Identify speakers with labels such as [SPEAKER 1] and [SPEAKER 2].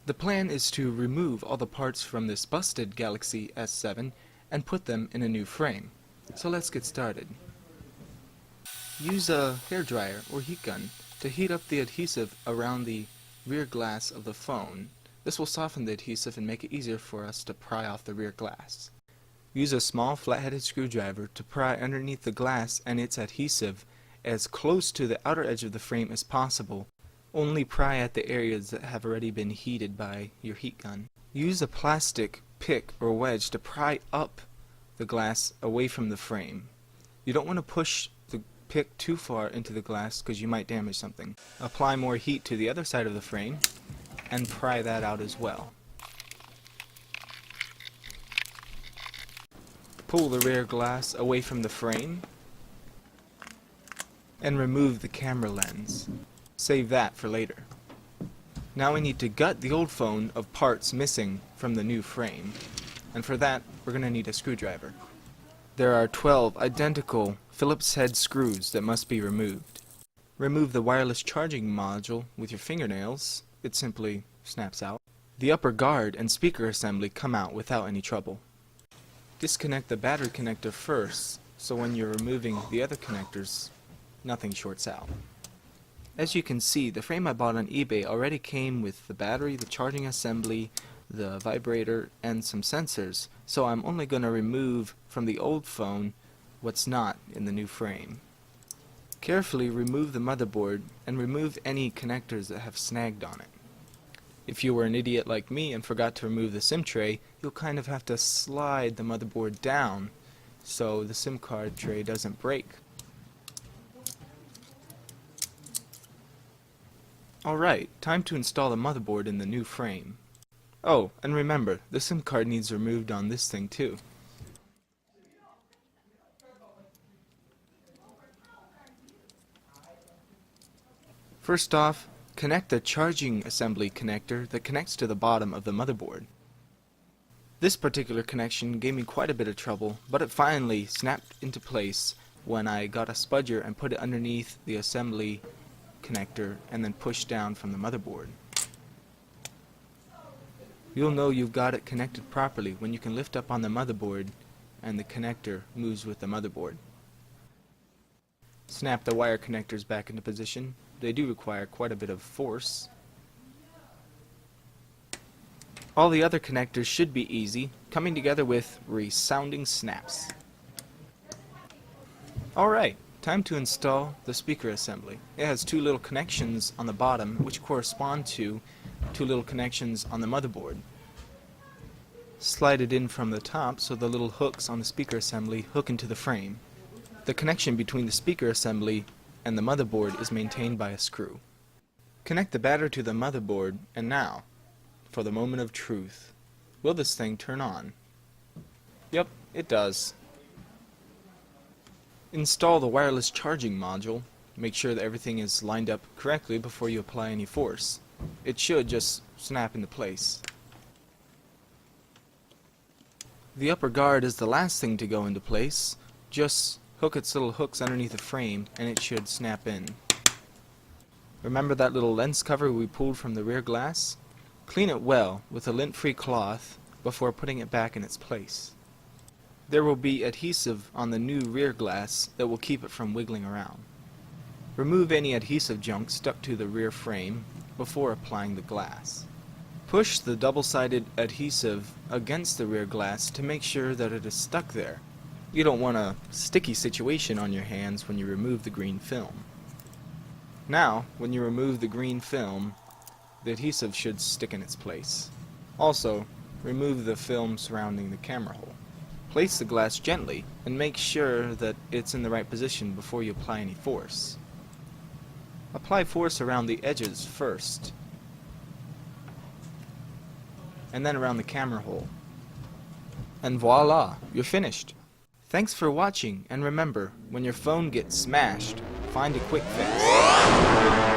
[SPEAKER 1] The plan is to remove all the parts from this busted Galaxy S7 and put them in a new frame. So let's get started. Use a hairdryer or heat gun to heat up the adhesive around the rear glass of the phone. This will soften the adhesive and make it easier for us to pry off the rear glass. Use a small flat-headed screwdriver to pry underneath the glass and its adhesive as close to the outer edge of the frame as possible. Only pry at the areas that have already been heated by your heat gun. Use a plastic pick or wedge to pry up the glass away from the frame. You don't want to push the pick too far into the glass because you might damage something. Apply more heat to the other side of the frame and pry that out as well. Pull the rear glass away from the frame and remove the camera lens. Save that for later. Now we need to gut the old phone of parts missing from the new frame, and for that we're going to need a screwdriver. There are 12 identical Phillips head screws that must be removed. Remove the wireless charging module with your fingernails. It simply snaps out. The upper guard and speaker assembly come out without any trouble. Disconnect the battery connector first, so when you're removing the other connectors, nothing shorts out. As you can see, the frame I bought on eBay already came with the battery, the charging assembly, the vibrator, and some sensors, so I'm only going to remove from the old phone what's not in the new frame. Carefully remove the motherboard and remove any connectors that have snagged on it. If you were an idiot like me and forgot to remove the SIM tray, you'll kind of have to slide the motherboard down so the SIM card tray doesn't break. Alright, time to install the motherboard in the new frame. Oh, and remember, the SIM card needs removed on this thing too. First off, connect the charging assembly connector that connects to the bottom of the motherboard. This particular connection gave me quite a bit of trouble, but it finally snapped into place when I got a spudger and put it underneath the assembly connector and then push down from the motherboard. You'll know you've got it connected properly when you can lift up on the motherboard and the connector moves with the motherboard. Snap the wire connectors back into position. They do require quite a bit of force. All the other connectors should be easy, coming together with resounding snaps. Alright, time to install the speaker assembly. It has two little connections on the bottom which correspond to two little connections on the motherboard. Slide it in from the top so the little hooks on the speaker assembly hook into the frame. The connection between the speaker assembly and the motherboard is maintained by a screw. Connect the battery to the motherboard, and now, for the moment of truth. Will this thing turn on? Yep, it does. Install the wireless charging module. Make sure that everything is lined up correctly before you apply any force. It should just snap into place. The upper guard is the last thing to go into place. Just hook its little hooks underneath the frame and it should snap in. Remember that little lens cover we pulled from the rear glass? Clean it well with a lint-free cloth before putting it back in its place. There will be adhesive on the new rear glass that will keep it from wiggling around. Remove any adhesive junk stuck to the rear frame before applying the glass. Push the double-sided adhesive against the rear glass to make sure that it is stuck there. You don't want a sticky situation on your hands when you remove the green film. Now, when you remove the green film, the adhesive should stick in its place. Also, remove the film surrounding the camera hole. Place the glass gently and make sure that it's in the right position before you apply any force. Apply force around the edges first, and then around the camera hole. And voila, you're finished. Thanks for watching, and remember, when your phone gets smashed, find a quick fix.